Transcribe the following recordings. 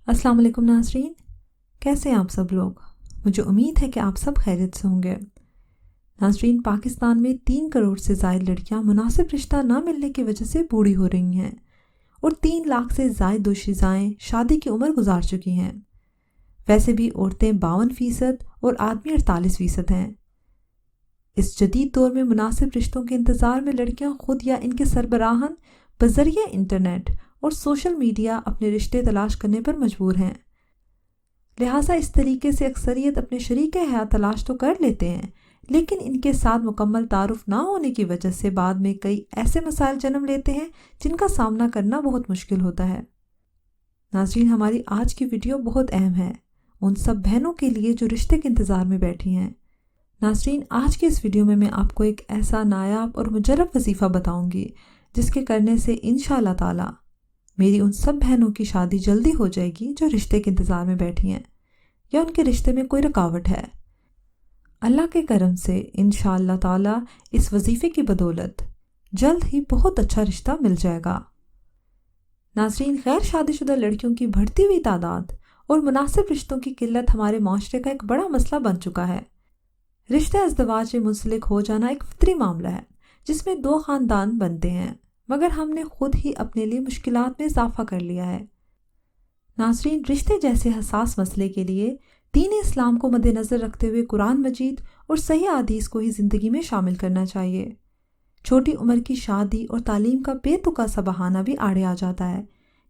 अस्सलाम वालेकुम नाज़रीन, कैसे हैं आप सब लोग। मुझे उम्मीद है कि आप सब खैरियत से होंगे। नाज़रीन, पाकिस्तान में 3 करोड़ से ज़ायद लड़कियां मुनासिब रिश्ता ना मिलने की वजह से बूढ़ी हो रही हैं और 3 लाख से ज़ायद दोशीज़ाएँ शादी की उम्र गुजार चुकी हैं। वैसे भी औरतें 52% और आदमी 48% हैं। इस जदीद दौर में मुनासिब रिश्तों के इंतज़ार में लड़कियां खुद या इनके सरबराहन बज़रिए इंटरनेट और सोशल मीडिया अपने रिश्ते तलाश करने पर मजबूर हैं। लिहाजा इस तरीके से अक्सरियत अपने शरीक हयात तलाश तो कर लेते हैं, लेकिन इनके साथ मुकम्मल तारुफ ना होने की वजह से बाद में कई ऐसे मसाइल जन्म लेते हैं जिनका सामना करना बहुत मुश्किल होता है। नाज़रीन, हमारी आज की वीडियो बहुत अहम है उन सब बहनों के लिए जो रिश्ते के इंतज़ार में बैठी हैं। नाज़रीन, आज की इस वीडियो में मैं आपको एक ऐसा नायाब और मुजर्रब वजीफ़ा बताऊंगी जिसके करने से इंशाअल्लाह ताला मेरी उन सब बहनों की शादी जल्दी हो जाएगी जो रिश्ते के इंतज़ार में बैठी हैं या उनके रिश्ते में कोई रुकावट है। अल्लाह के करम से इंशाअल्लाह ताला इस वजीफ़े की बदौलत जल्द ही बहुत अच्छा रिश्ता मिल जाएगा। नाज़रीन, गैर शादीशुदा लड़कियों की बढ़ती हुई तादाद और मुनासिब रिश्तों की किल्लत हमारे माशरे का एक बड़ा मसला बन चुका है। रिश्ते अज़दवाज में मुंसलिक हो जाना एक फितरी मामला है जिसमें 2 ख़ानदान बनते हैं, मगर हमने खुद ही अपने लिए मुश्किलात में इजाफा कर लिया है। नाज़रीन, रिश्ते जैसे हसास मसले के लिए दीन इस्लाम को मद्देनज़र रखते हुए कुरान मजीद और सही हदीस को ही ज़िंदगी में शामिल करना चाहिए। छोटी उम्र की शादी और तालीम का बेतुका सा बहाना भी आड़े आ जाता है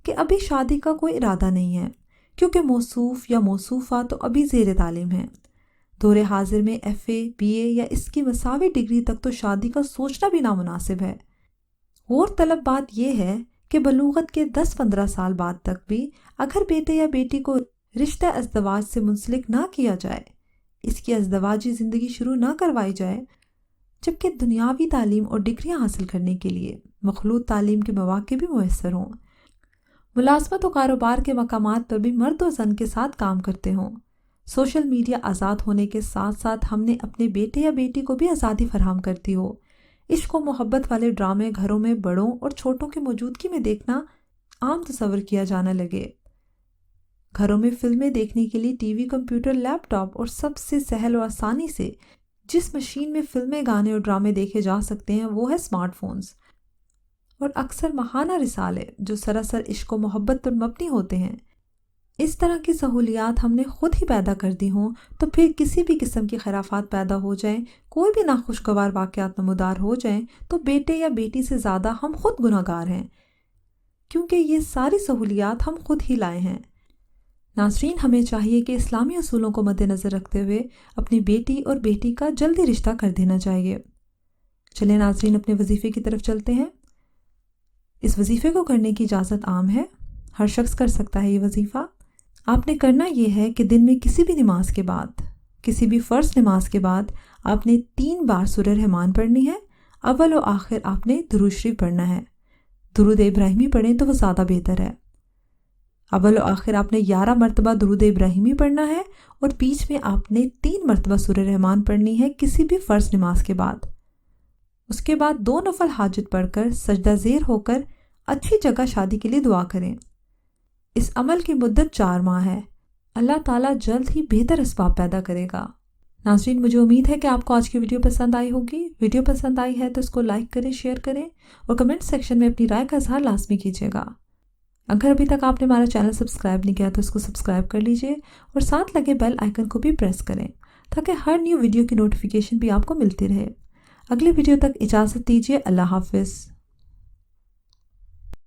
कि अभी शादी का कोई इरादा नहीं है क्योंकि मौसूफ या मौसूफ़ा तो अभी ज़ेर तालीम है। दौरे हाजिर में FA, BA या इसकी मसावी डिग्री तक तो शादी का सोचना भी नामुनासिब है। गौर तलब बात यह है कि बलूगत के 10-15 साल बाद तक भी अगर बेटे या बेटी को रिश्ता अज़दवाज से मुंसलिक ना किया जाए, इसकी अज़दवाजी ज़िंदगी शुरू ना करवाई जाए, जबकि दुनियावी तालीम और डिग्रियां हासिल करने के लिए मखलूत तालीम के मौके भी मुयस्सर हों, मुलाज़मत और कारोबार के मकामात पर भी मर्द और ज़न के साथ काम करते हों, सोशल मीडिया आज़ाद होने के साथ साथ हमने अपने बेटे या बेटी को भी आज़ादी फराहम करती हो, इश्क और मोहब्बत वाले ड्रामे घरों में बड़ों और छोटों की मौजूदगी में देखना आम तस्वर किया जाने लगे। घरों में फिल्में देखने के लिए टीवी, कंप्यूटर, लैपटॉप और सबसे सहल और आसानी से जिस मशीन में फिल्में, गाने और ड्रामे देखे जा सकते हैं वो है स्मार्टफोन्स और अक्सर महाना रिसाले जो सरासर इश्क और मोहब्बत पर मबनी होते हैं। इस तरह की सहूलियात हमने खुद ही पैदा कर दी हों तो फिर किसी भी किस्म की खराफात पैदा हो जाएं, कोई भी नाखुशगवार वाक़यात नमूदार हो जाएं, तो बेटे या बेटी से ज़्यादा हम खुद गुनहगार हैं क्योंकि ये सारी सहूलियात हम खुद ही लाए हैं। नाज़रीन, हमें चाहिए कि इस्लामी असूलों को मद्देनज़र रखते हुए अपनी बेटी और बेटी का जल्दी रिश्ता कर देना चाहिए। चलिए नाज़रीन, अपने वजीफ़े की तरफ चलते हैं। इस वजीफ़े को करने की इजाज़त आम है, हर शख्स कर सकता है ये वजीफ़ा। आपने करना ये है कि दिन में किसी भी नमाज के बाद, किसी भी फ़र्ज़ नमाज के बाद आपने 3 बार सूरह रहमान पढ़नी है। अव्वल और आखिर आपने दुरूद शरीफ पढ़ना है। दुरूद इब्राहिमी पढ़ें तो वो ज़्यादा बेहतर है। अव्वल और आखिर आपने 11 मरतबा दुरूद इब्राहिमी पढ़ना है और बीच में आपने 3 मरतबा सूरह रहमान पढ़नी है किसी भी फ़र्ज़ नमाज के बाद। उसके बाद 2 नफल हाजत पढ़कर सजदा ज़ेर होकर अच्छी जगह शादी के लिए दुआ करें। इस अमल की मुद्दत 4 माह है। अल्लाह ताला जल्द ही बेहतर असबाब पैदा करेगा। नाज़रीन, मुझे उम्मीद है कि आपको आज की वीडियो पसंद आई होगी। वीडियो पसंद आई है तो इसको लाइक करें, शेयर करें और कमेंट सेक्शन में अपनी राय का इज़हार लाजमी कीजिएगा। अगर अभी तक आपने हमारा चैनल सब्सक्राइब नहीं किया तो इसको सब्सक्राइब कर लीजिए और साथ लगे बेल आइकन को भी प्रेस करें ताकि हर न्यू वीडियो की नोटिफिकेशन भी आपको मिलती रहे। अगली वीडियो तक इजाज़त दीजिए। अल्लाह हाफ़िज़।